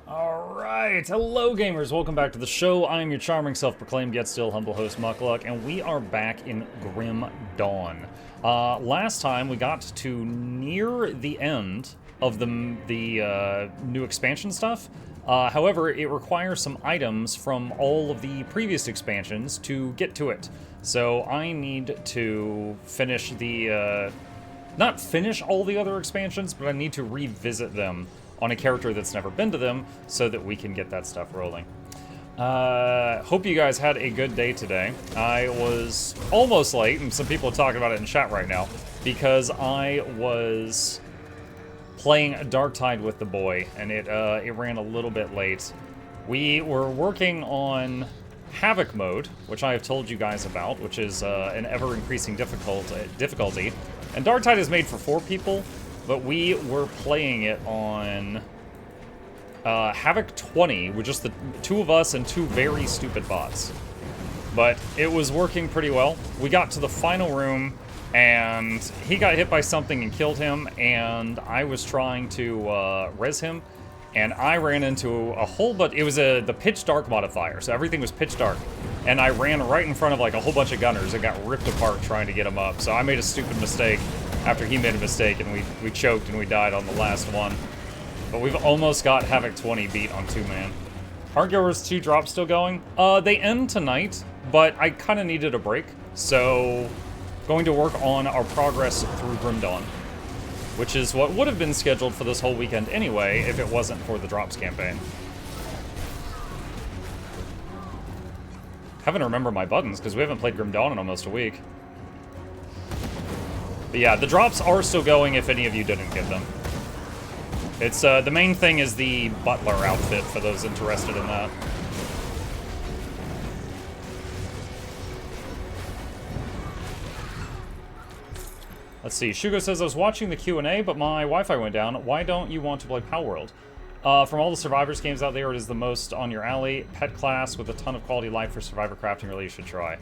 Alright, hello gamers, welcome back to the show. I am your charming, self-proclaimed, yet still humble host, Mukluk, and we are back in Grim Dawn. Last time we got to near the end of the new expansion stuff. However, it requires some items from all of the previous expansions to get to it. So I need to finish the, not finish all the other expansions, but I need to revisit them on a character that's never been to them, so that we can get that stuff rolling. Hope you guys had a good day today. I was almost late, and some people are talking about it in chat right now, because I was playing Darktide with the boy, and it ran a little bit late. We were working on Havoc mode, which I have told you guys about, which is an ever-increasing difficulty. And Darktide is made for 4 people, but we were playing it on Havoc 20 with just the 2 of us and 2 very stupid bots. But it was working pretty well. We got to the final room, and he got hit by something and killed him, and I was trying to res him, and I ran into a whole bunch. It was the pitch dark modifier, so everything was pitch dark. And I ran right in front of like a whole bunch of gunners and got ripped apart trying to get him up. So I made a stupid mistake after he made a mistake, and we choked and we died on the last one. But we've almost got Havoc 20 beat on 2-man. Aren't Goers 2 drops still going? They end tonight, but I kind of needed a break. So, going to work on our progress through Grim Dawn, which is what would have been scheduled for this whole weekend anyway, if it wasn't for the drops campaign. Having to remember my buttons, because we haven't played Grim Dawn in almost a week. But yeah, the drops are still going if any of you didn't get them. It's, the main thing is the butler outfit for those interested in that. Let's see, Shugo says, I was watching the Q&A, but my Wi-Fi went down. Why don't you want to play Palworld? From all the Survivors games out there, it is the most on your alley. Pet class with a ton of quality life for Survivor crafting, really you should try.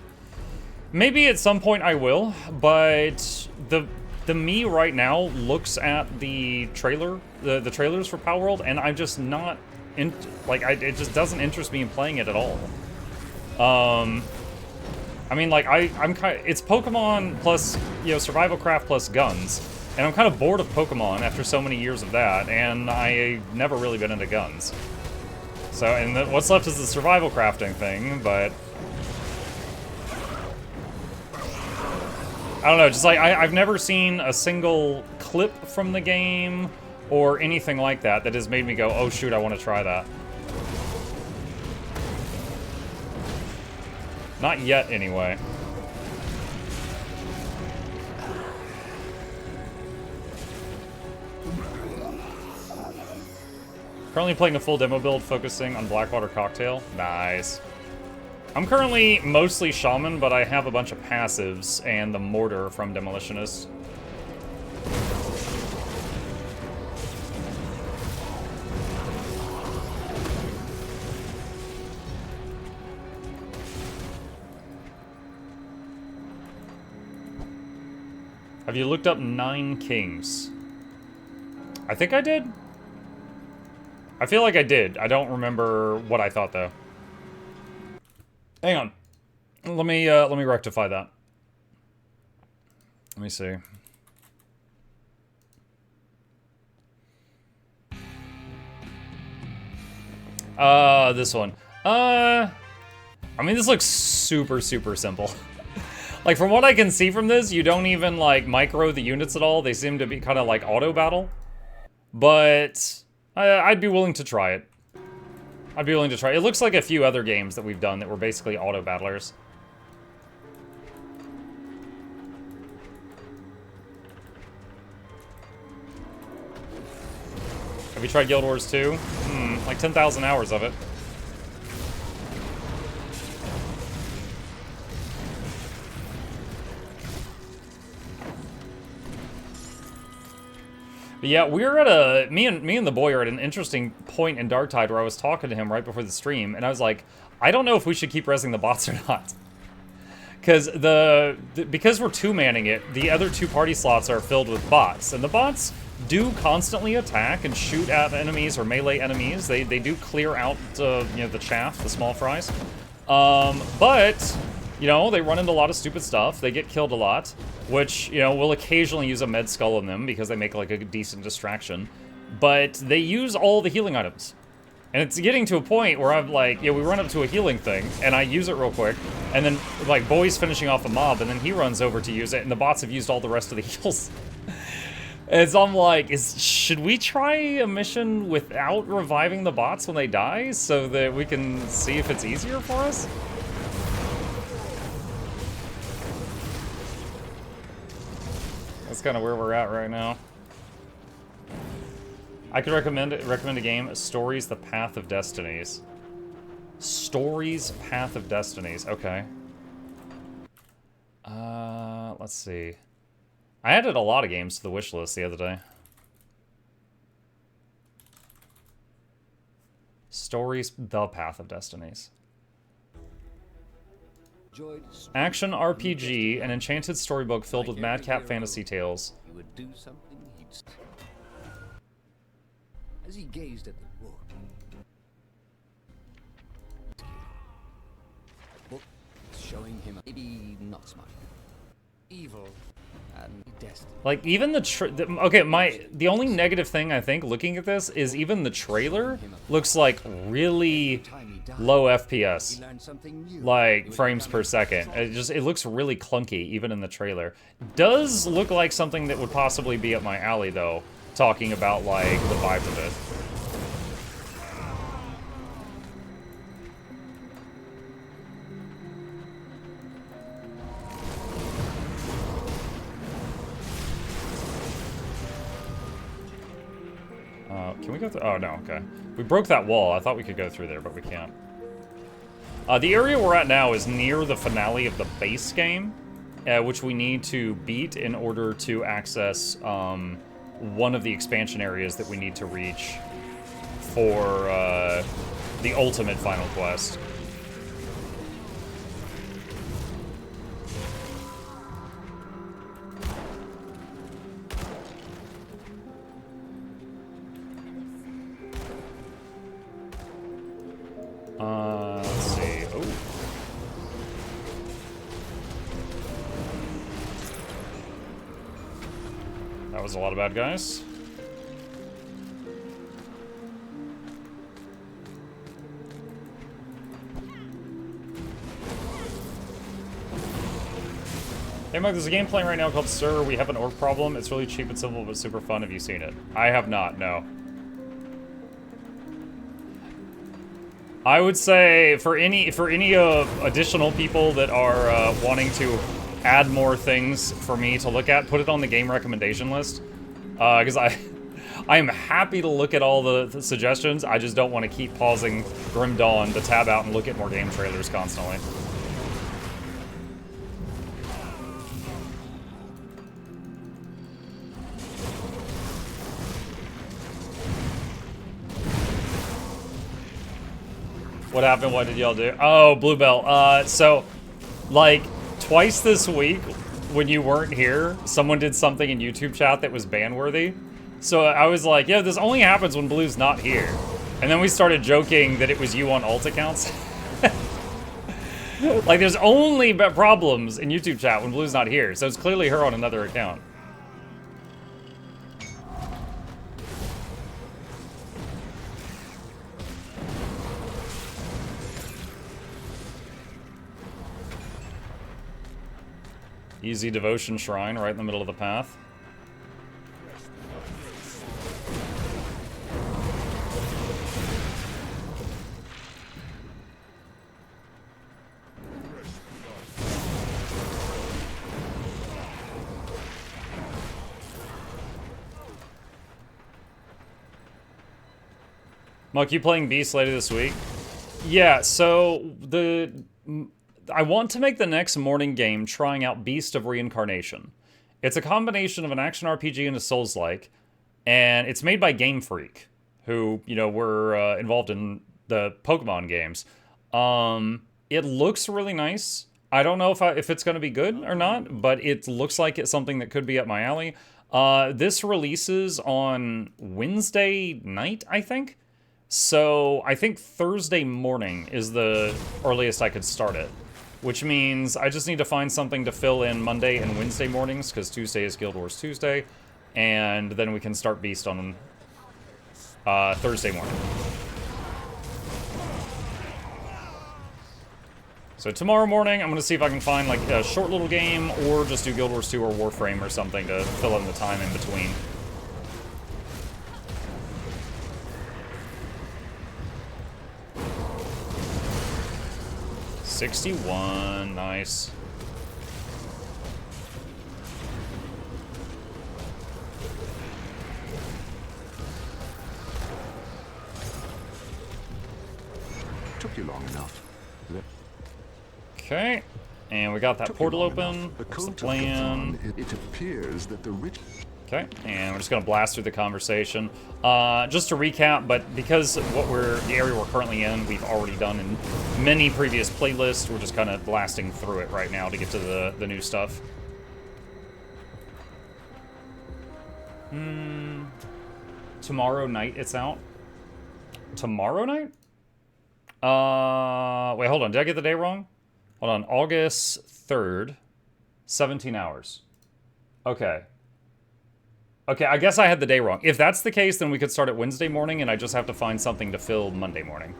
Maybe at some point I will, but the me right now looks at the trailer, the trailers for Palworld, and I'm just not it just doesn't interest me in playing it at all. I mean, like it's Pokemon plus, you know, survival craft plus guns, and I'm kind of bored of Pokemon after so many years of that, and I've never really been into guns. So, and what's left is the survival crafting thing, but I don't know, just like, I've never seen a single clip from the game or anything like that that has made me go, oh shoot, I want to try that. Not yet, anyway. Currently playing a full demo build focusing on Blackwater Cocktail. Nice. I'm currently mostly Shaman, but I have a bunch of passives and the Mortar from Demolitionist. Have you looked up 9 Kings? I think I did. I feel like I did. I don't remember what I thought, though. Hang on. Let me rectify that. Let me see. This one. I mean, this looks super simple. Like, from what I can see from this, you don't even, like, micro the units at all. They seem to be kind of like auto battle. But I'd be willing to try it. I'd be willing to try. It looks like a few other games that we've done that were basically auto battlers. Have you tried Guild Wars 2? Like 10,000 hours of it. But yeah, we're at me and the boy are at an interesting point in Darktide where I was talking to him right before the stream, and I was like, I don't know if we should keep resing the bots or not. Because because we're two-manning it, the other 2 party slots are filled with bots, and the bots do constantly attack and shoot at enemies or melee enemies. They do clear out, you know, the chaff, the small fries. But, you know, they run into a lot of stupid stuff. They get killed a lot, which, you know, we'll occasionally use a med skull on them because they make, like, a decent distraction. But they use all the healing items. And it's getting to a point where I'm like, yeah, we run up to a healing thing, and I use it real quick, and then, like, Boy's finishing off a mob, and then he runs over to use it, and the bots have used all the rest of the heals. And so I'm like, should we try a mission without reviving the bots when they die, so that we can see if it's easier for us? That's kind of where we're at right now. I could recommend a game, Stories: The Path of Destinies. Stories: Path of Destinies. Okay. Let's see. I added a lot of games to the wish list the other day. Stories: The Path of Destinies. Action RPG, an enchanted storybook filled with madcap fantasy tales. He would do something he'd... As he gazed at the book, showing him maybe not smart, evil, and destiny. Like, even the only negative thing I think looking at this is even the trailer looks like really low FPS, like frames per second. It looks really clunky even in the trailer. Does look like something that would possibly be up my alley though, talking about like the vibe of it. Can we go through? Oh, no, okay. We broke that wall. I thought we could go through there, but we can't. The area we're at now is near the finale of the base game, which we need to beat in order to access one of the expansion areas that we need to reach for the ultimate final quest. Let's see. Oh. That was a lot of bad guys. Hey Mike, there's a game playing right now called Sir, We Have an Orc Problem. It's really cheap and simple, but super fun. Have you seen it? I have not, no. I would say for any additional people that are wanting to add more things for me to look at, put it on the game recommendation list. Because I am happy to look at all the suggestions. I just don't want to keep pausing Grim Dawn to tab out and look at more game trailers constantly. What happened? What did y'all do? Oh, Bluebell. So, like, twice this week, when you weren't here, someone did something in YouTube chat that was ban-worthy. So I was like, yeah, this only happens when Blue's not here. And then we started joking that it was you on alt accounts. Like, there's only problems in YouTube chat when Blue's not here. So it's clearly her on another account. Easy devotion shrine right in the middle of the path. Muck, you playing Beast later this week? Yeah, so I want to make the next morning game trying out Beast of Reincarnation. It's a combination of an action RPG and a Souls-like, and it's made by Game Freak, who, you know, were involved in the Pokemon games. It looks really nice. I don't know if it's going to be good or not, but it looks like it's something that could be up my alley. This releases on Wednesday night, I think. So I think Thursday morning is the earliest I could start it. Which means I just need to find something to fill in Monday and Wednesday mornings, because Tuesday is Guild Wars Tuesday. And then we can start Beast on Thursday morning. So tomorrow morning, I'm going to see if I can find like a short little game, or just do Guild Wars 2 or Warframe or something to fill in the time in between. $61, nice. Took you long enough. Okay, and we got that portal open. What's the plan? It appears that the rich... Okay, and we're just gonna blast through the conversation. Just to recap, but because the area we're currently in, we've already done in many previous playlists, we're just kind of blasting through it right now to get to the new stuff. Tomorrow night it's out. Tomorrow night? Wait, hold on. Did I get the day wrong? Hold on. August 3rd. 17 hours. Okay. Okay, I guess I had the day wrong. If that's the case, then we could start at Wednesday morning, and I just have to find something to fill Monday morning.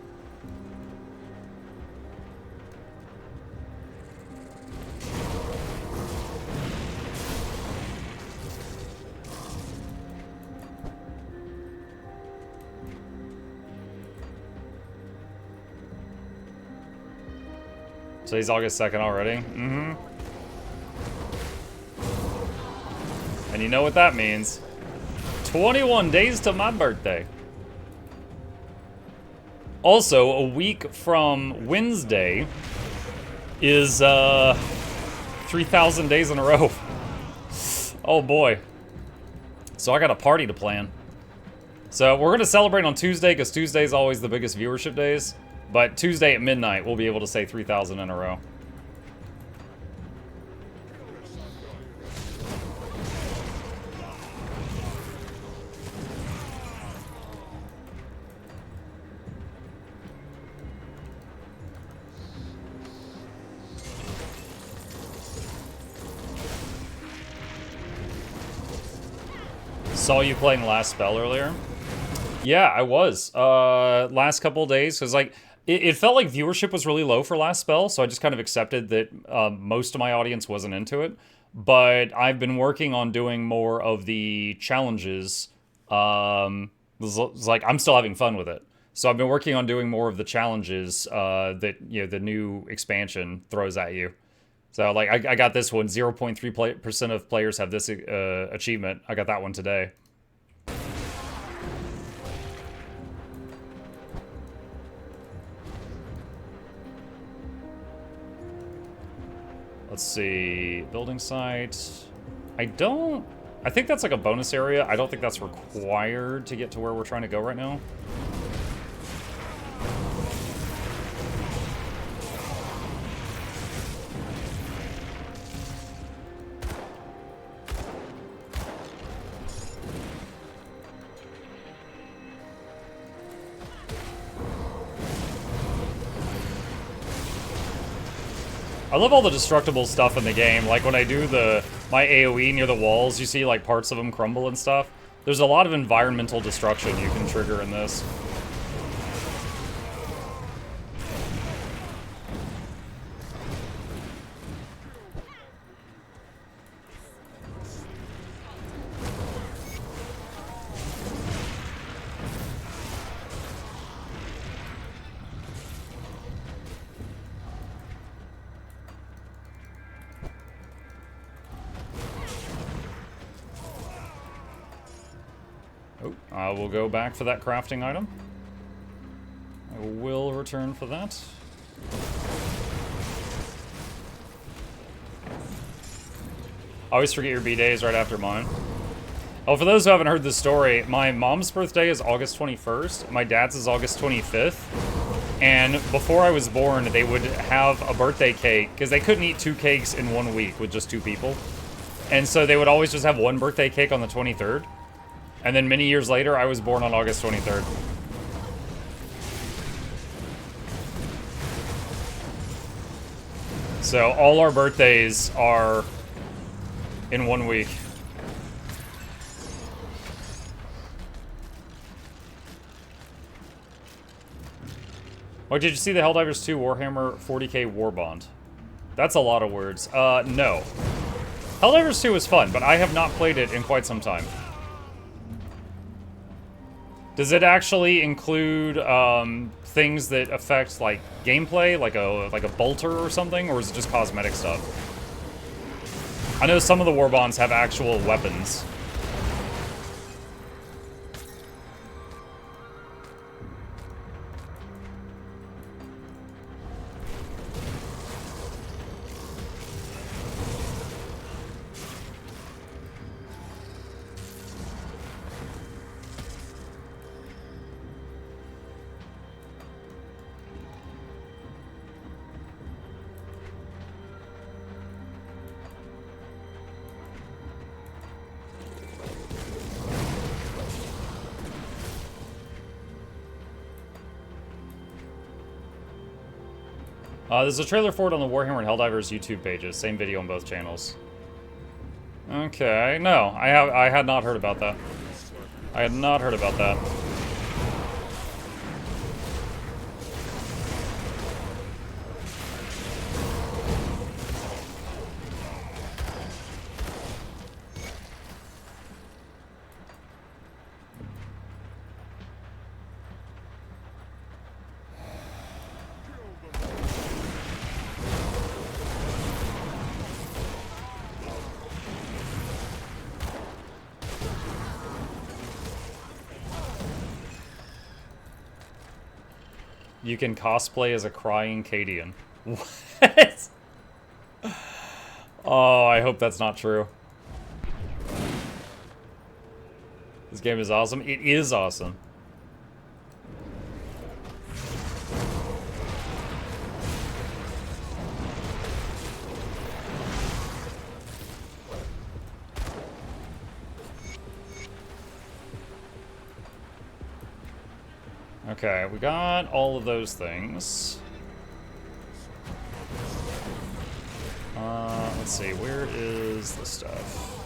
Today's August 2nd already. Mm-hmm. And you know what that means. 21 days to my birthday. Also, a week from Wednesday is 3,000 days in a row. Oh boy. So I got a party to plan. So we're going to celebrate on Tuesday, because Tuesday is always the biggest viewership days. But Tuesday at midnight, we'll be able to say 3,000 in a row. Saw you playing Last Spell earlier. Yeah, I was. Last couple of days, because like it felt like viewership was really low for Last Spell, so I just kind of accepted that most of my audience wasn't into it. But I've been working on doing more of the challenges. It's like I'm still having fun with it, so I've been working on doing more of the challenges that the new expansion throws at you. So like I got this one. 0.3% of players have this achievement. I got that one today. Let's see, building site. I think that's like a bonus area. I don't think that's required to get to where we're trying to go right now. I love all the destructible stuff in the game. Like when I do my AoE near the walls, you see like parts of them crumble and stuff. There's a lot of environmental destruction you can trigger in this. Oh, I will go back for that crafting item. I will return for that. I always forget your B-days right after mine. Oh, for those who haven't heard this story, my mom's birthday is August 21st. My dad's is August 25th. And before I was born, they would have a birthday cake, because they couldn't eat 2 cakes in 1 week with just 2 people. And so they would always just have one birthday cake on the 23rd. And then many years later, I was born on August 23rd. So all our birthdays are in 1 week. Oh, did you see the Helldivers 2 Warhammer 40k Warbond? That's a lot of words. No. Helldivers 2 was fun, but I have not played it in quite some time. Does it actually include things that affect like gameplay, like a bolter or something, or is it just cosmetic stuff? I know some of the Warbonds have actual weapons. There's a trailer for it on the Warhammer and Helldivers YouTube pages. Same video on both channels. Okay, no, I had not heard about that. I had not heard about that. You can cosplay as a crying Cadian. What? Oh, I hope that's not true. This game is awesome. It is awesome. Okay, we got all of those things. Let's see, where is the stuff?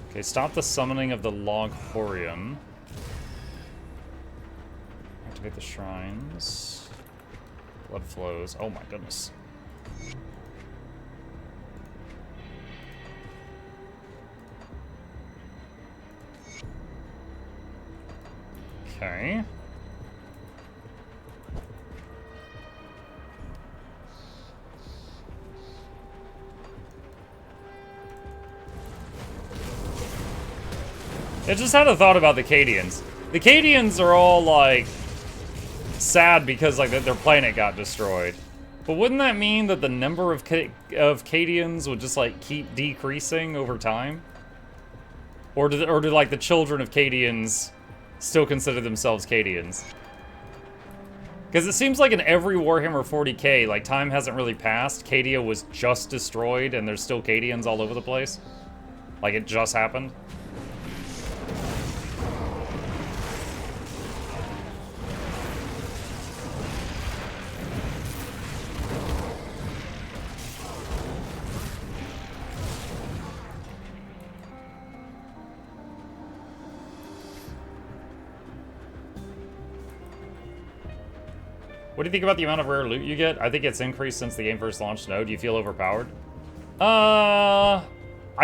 Okay, stop the summoning of the Loghorian. Activate the shrines. Blood flows. Oh my goodness. Okay. I just had a thought about the Cadians. The Cadians are all, like, sad because, like, their planet got destroyed. But wouldn't that mean that the number of Cadians would just, like, keep decreasing over time? Or do, like, the children of Cadians still consider themselves Cadians? Because it seems like in every Warhammer 40k, like, time hasn't really passed. Cadia was just destroyed, and there's still Cadians all over the place. Like, it just happened. What do you think about the amount of rare loot you get? I think it's increased since the game first launched. No, do you feel overpowered? I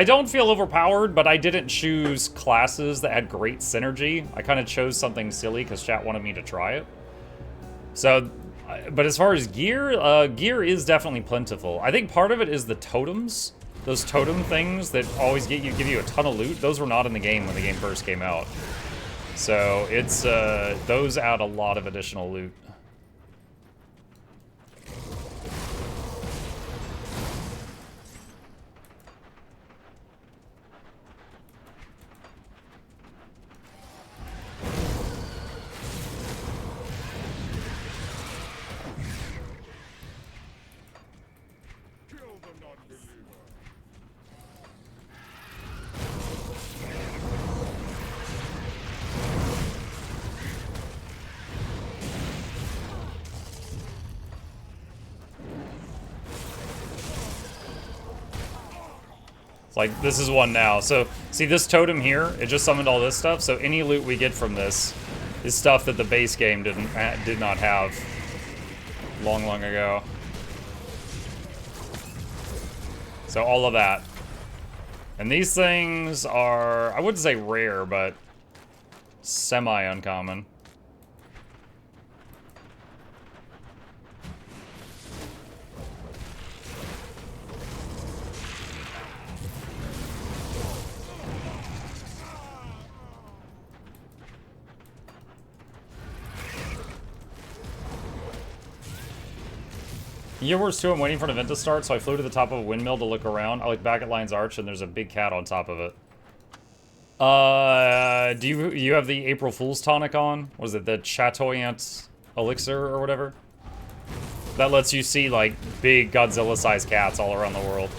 don't feel overpowered, but I didn't choose classes that had great synergy. I kind of chose something silly because chat wanted me to try it. So, but as far as gear, gear is definitely plentiful. I think part of it is the totems. Those totem things that always give you a ton of loot. Those were not in the game when the game first came out. So it's, those add a lot of additional loot. Like, this is one now. So, see this totem here? It just summoned all this stuff. So any loot we get from this is stuff that the base game did not have long ago. So all of that. And these things are, I wouldn't say rare, but semi-uncommon. Yeah, worse too, I'm waiting for an event to start, so I flew to the top of a windmill to look around. I look back at Lion's Arch, and there's a big cat on top of it. Do you have the April Fool's tonic on? Was it the Chatoyant elixir or whatever? That lets you see, like, big Godzilla-sized cats all around the world.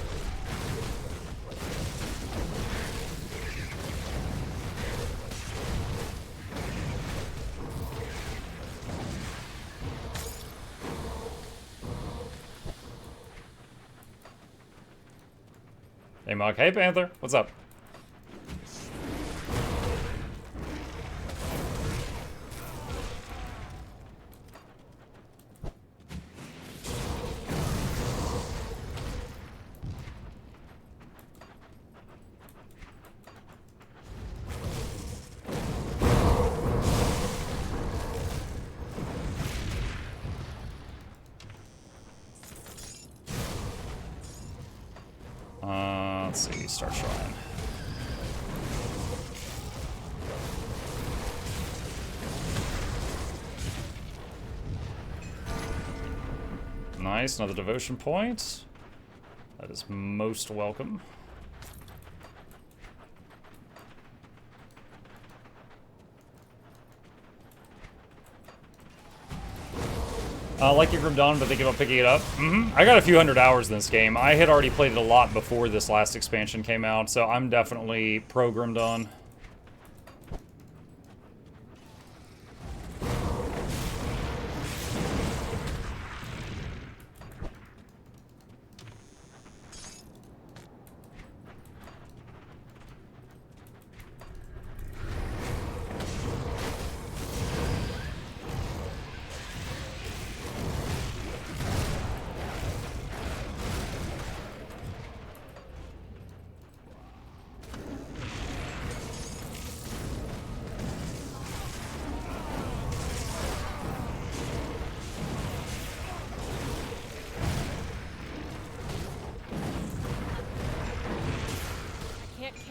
Hey, Mug. Hey, Panther. What's up? Let's see, start shrine. Nice, another devotion point. That is most welcome. Like your Grim Dawn, but thinking about picking it up. I got a few hundred hours in this game. I had already played it a lot before this last expansion came out, so I'm definitely pro Grim Dawn.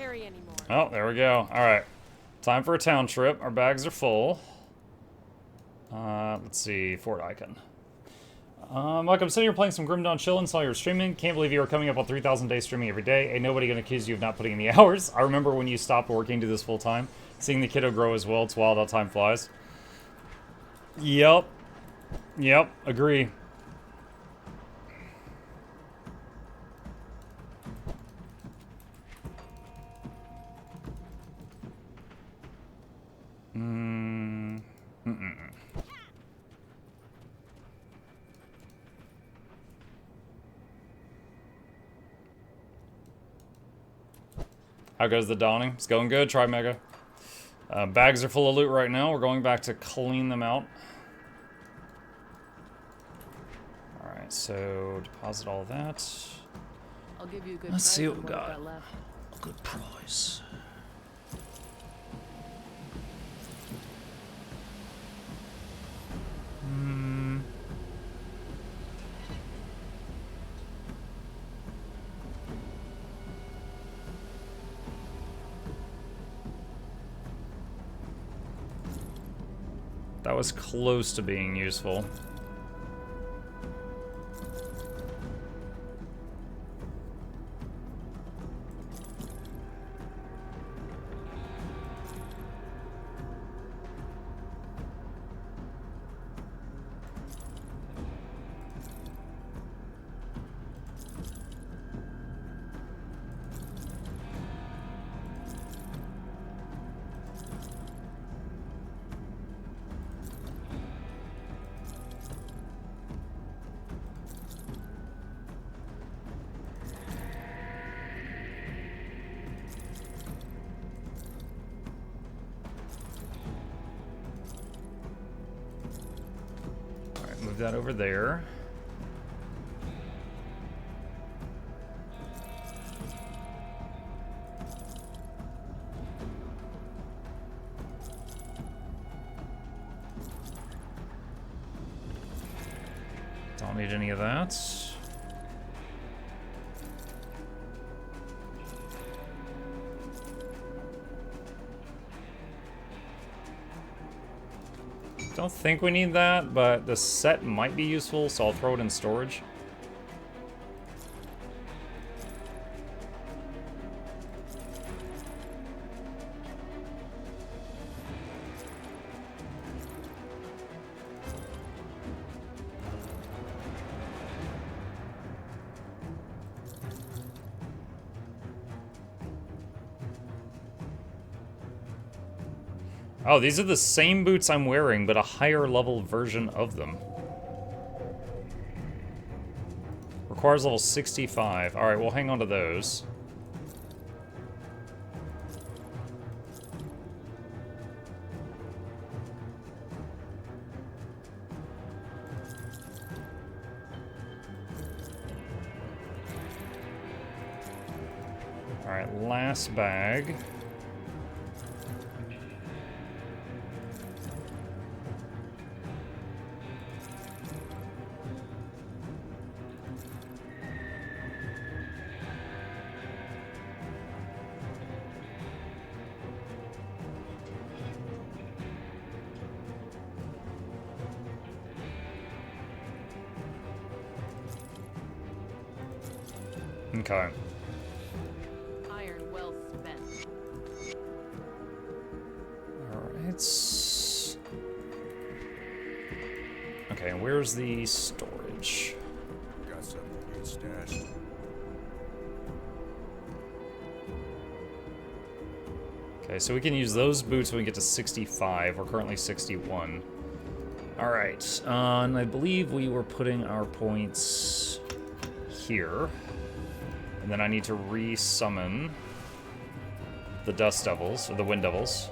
Anymore. Oh, there we go. Alright. Time for a town trip. Our bags are full. Let's see. Fort Icon. Mike, I'm sitting here playing some Grim Dawn Chillin', saw you were streaming. Can't believe you are coming up on 3,000 days streaming every day. Ain't nobody gonna accuse you of not putting in the hours. I remember when you stopped working to this full time. Seeing the kiddo grow as well. It's wild how time flies. Yep. Yep. Agree. How goes the dawning? It's going good. Try Mega. Bags are full of loot right now. We're going back to clean them out. Alright, so deposit all that. I'll give you a good Let's price see on what we I've got. left. A good price. That was close to being useful. that over there. Don't need any of that. Don't think we need that, but the set might be useful, so I'll throw it in storage. Oh, these are the same boots I'm wearing, but a higher level version of them. Requires level 65. Alright, we'll hang on to those. Alright, last bag. Okay. Iron well spent. Alright. Okay, where's the storage? Got something good stashed. Okay, so we can use those boots when we get to 65. We're currently 61. Alright, and I believe we were putting our points here. And then I need to re-summon the Dust Devils, or the Wind Devils.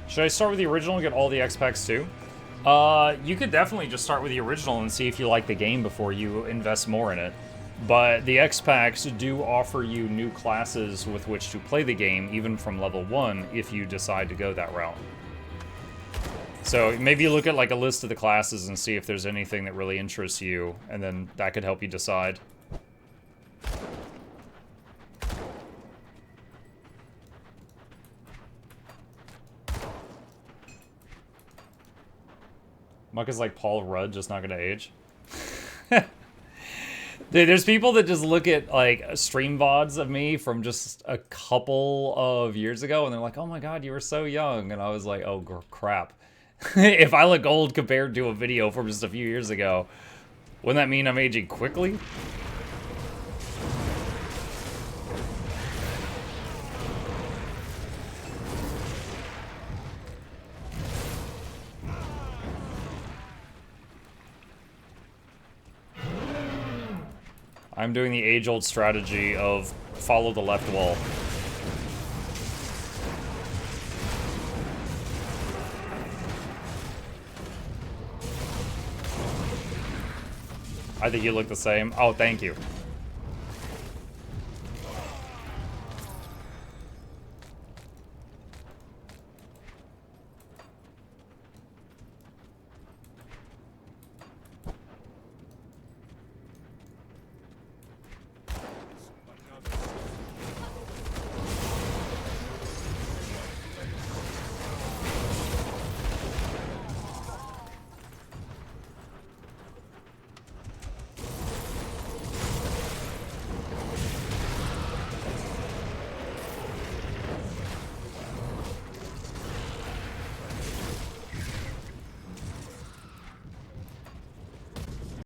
Should I start with the original and get all the X-Packs too? You could definitely just start with the original and see if you like the game before you invest more in it. But the X-Packs do offer you new classes with which to play the game, even from level 1, if you decide to go that route. So maybe you look at like a list of the classes and see if there's anything that really interests you, and then that could help you decide. Muck is like Paul Rudd, just not gonna age. Dude, there's people that just look at like stream VODs of me from just a couple of years ago, and they're like, "Oh my god, you were so young," and I was like, "Oh crap." If I look old compared to a video from just a few years ago, wouldn't that mean I'm aging quickly? I'm doing the age-old strategy of follow the left wall. I think you look the same. Oh, thank you.